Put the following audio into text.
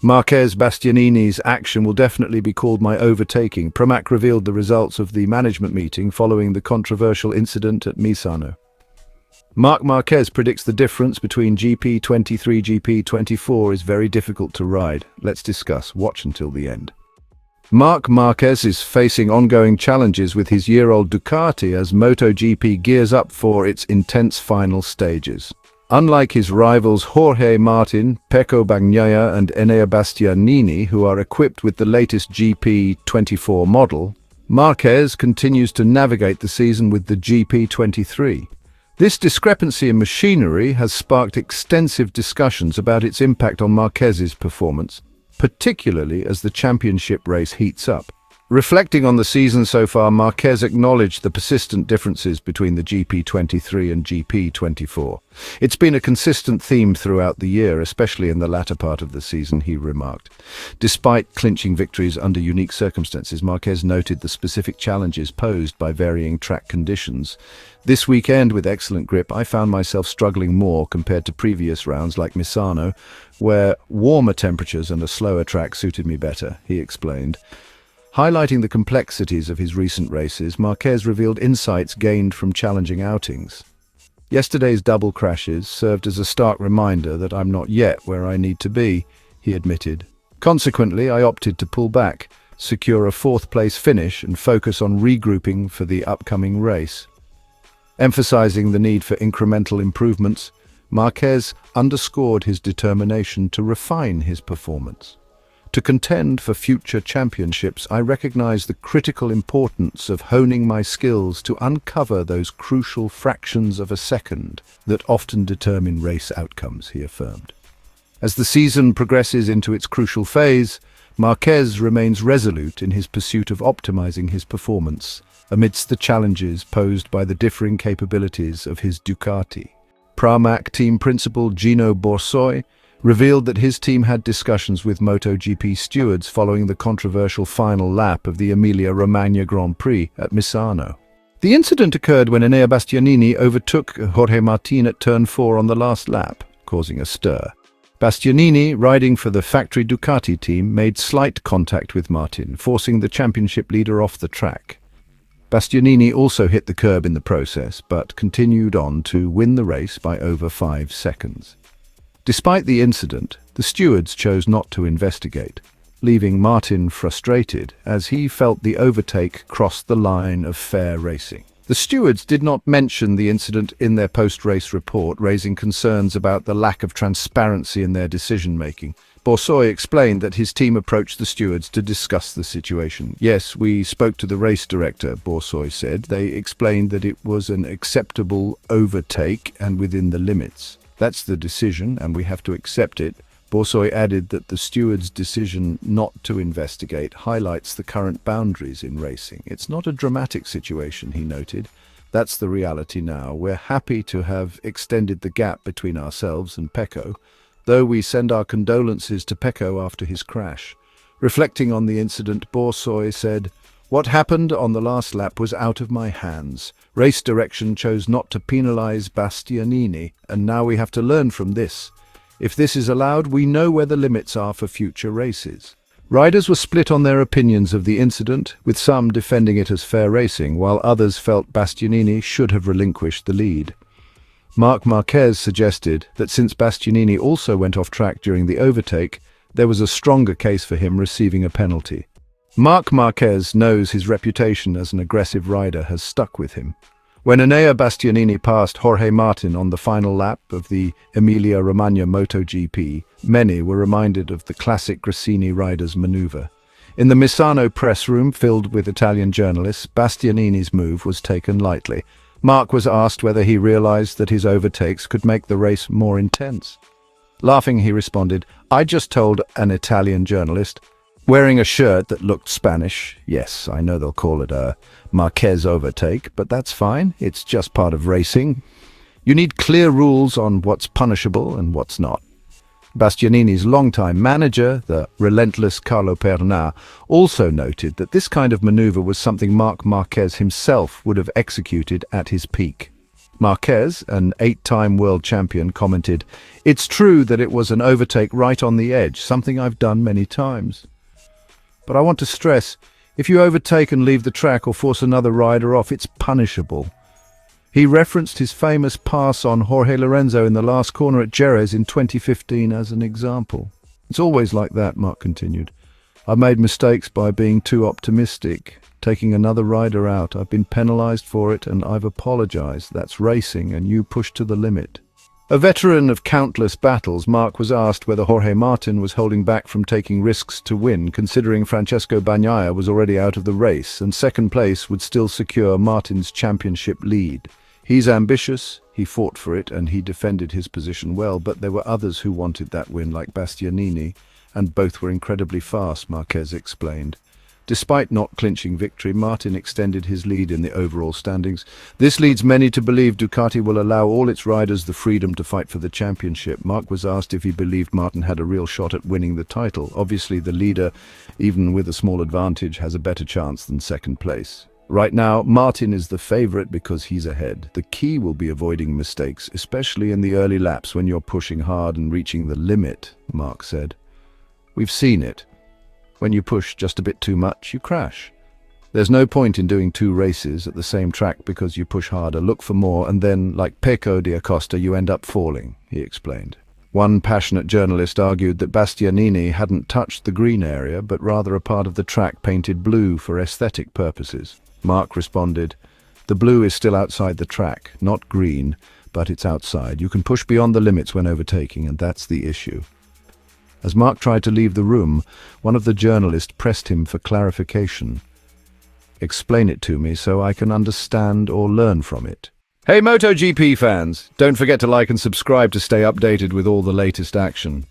Marquez Bastianini's action will definitely be called my overtaking. Pramac revealed the results of the management meeting following the controversial incident at Misano. Marc Marquez predicts the difference between GP23 GP24 is very difficult to ride. Let's discuss. Watch until the end. Marc Marquez is facing ongoing challenges with his year-old Ducati as MotoGP gears up for its intense final stages. Unlike his rivals Jorge Martin, Pecco Bagnaia and Enea Bastianini, who are equipped with the latest GP24 model, Marquez continues to navigate the season with the GP23. This discrepancy in machinery has sparked extensive discussions about its impact on Marquez's performance, particularly as the championship race heats up. Reflecting on the season so far, Marquez acknowledged the persistent differences between the GP23 and GP24. It's been a consistent theme throughout the year, especially in the latter part of the season, he remarked. Despite clinching victories under unique circumstances, Marquez noted the specific challenges posed by varying track conditions. This weekend, with excellent grip, I found myself struggling more compared to previous rounds like Misano, where warmer temperatures and a slower track suited me better, he explained. Highlighting the complexities of his recent races, Marquez revealed insights gained from challenging outings. Yesterday's double crashes served as a stark reminder that I'm not yet where I need to be, he admitted. Consequently, I opted to pull back, secure a fourth-place finish and focus on regrouping for the upcoming race. Emphasizing the need for incremental improvements, Marquez underscored his determination to refine his performance. To contend for future championships, I recognize the critical importance of honing my skills to uncover those crucial fractions of a second that often determine race outcomes, he affirmed. As the season progresses into its crucial phase, Marquez remains resolute in his pursuit of optimizing his performance amidst the challenges posed by the differing capabilities of his Ducati. Pramac team principal Gino Borsoi revealed that his team had discussions with MotoGP stewards following the controversial final lap of the Emilia-Romagna Grand Prix at Misano. The incident occurred when Enea Bastianini overtook Jorge Martin at turn 4 on the last lap, causing a stir. Bastianini, riding for the factory Ducati team, made slight contact with Martin, forcing the championship leader off the track. Bastianini also hit the curb in the process, but continued on to win the race by over 5 seconds. Despite the incident, the stewards chose not to investigate, leaving Martin frustrated as he felt the overtake crossed the line of fair racing. The stewards did not mention the incident in their post-race report, raising concerns about the lack of transparency in their decision-making. Borsoi explained that his team approached the stewards to discuss the situation. Yes, we spoke to the race director, Borsoi said. They explained that it was an acceptable overtake and within the limits. That's the decision, and we have to accept it. Borsoi added that the steward's decision not to investigate highlights the current boundaries in racing. It's not a dramatic situation, he noted. That's the reality now. We're happy to have extended the gap between ourselves and Pecco, though we send our condolences to Pecco after his crash. Reflecting on the incident, Borsoi said, "What happened on the last lap was out of my hands. Race direction chose not to penalize Bastianini, and now we have to learn from this. If this is allowed, we know where the limits are for future races." Riders were split on their opinions of the incident, with some defending it as fair racing, while others felt Bastianini should have relinquished the lead. Marc Marquez suggested that since Bastianini also went off track during the overtake, there was a stronger case for him receiving a penalty. Marc Marquez knows his reputation as an aggressive rider has stuck with him. When Enea Bastianini passed Jorge Martin on the final lap of the Emilia-Romagna MotoGP, many were reminded of the classic Gresini rider's maneuver. In the Misano press room filled with Italian journalists, Bastianini's move was taken lightly. Marc was asked whether he realized that his overtakes could make the race more intense. Laughing, he responded, "I just told an Italian journalist." Wearing a shirt that looked Spanish, yes, I know they'll call it a Marquez overtake, but that's fine, it's just part of racing. You need clear rules on what's punishable and what's not. Bastianini's longtime manager, the relentless Carlo Pernà, also noted that this kind of maneuver was something Marc Marquez himself would have executed at his peak. Marquez, an 8-time world champion, commented, "It's true that it was an overtake right on the edge, something I've done many times. But I want to stress, if you overtake and leave the track or force another rider off, it's punishable." He referenced his famous pass on Jorge Lorenzo in the last corner at Jerez in 2015 as an example. "It's always like that," Marc continued. "I've made mistakes by being too optimistic, taking another rider out. I've been penalized for it and I've apologized. That's racing and you push to the limit." A veteran of countless battles, Marc was asked whether Jorge Martin was holding back from taking risks to win, considering Francesco Bagnaia was already out of the race and second place would still secure Martin's championship lead. "He's ambitious, he fought for it and he defended his position well, but there were others who wanted that win, like Bastianini, and both were incredibly fast," Marquez explained. Despite not clinching victory, Martin extended his lead in the overall standings. "This leads many to believe Ducati will allow all its riders the freedom to fight for the championship." Marc was asked if he believed Martin had a real shot at winning the title. Obviously, the leader, even with a small advantage, has a better chance than second place. "Right now, Martin is the favorite because he's ahead. The key will be avoiding mistakes, especially in the early laps when you're pushing hard and reaching the limit," Marc said. "We've seen it. When you push just a bit too much, you crash. There's no point in doing 2 races at the same track because you push harder, look for more, and then, like Pecco d'Acosta, you end up falling," he explained. One passionate journalist argued that Bastianini hadn't touched the green area, but rather a part of the track painted blue for aesthetic purposes. Marc responded, "The blue is still outside the track, not green, but it's outside. You can push beyond the limits when overtaking, and that's the issue." As Marc tried to leave the room, one of the journalists pressed him for clarification. "Explain it to me so I can understand or learn from it." Hey MotoGP fans, don't forget to like and subscribe to stay updated with all the latest action.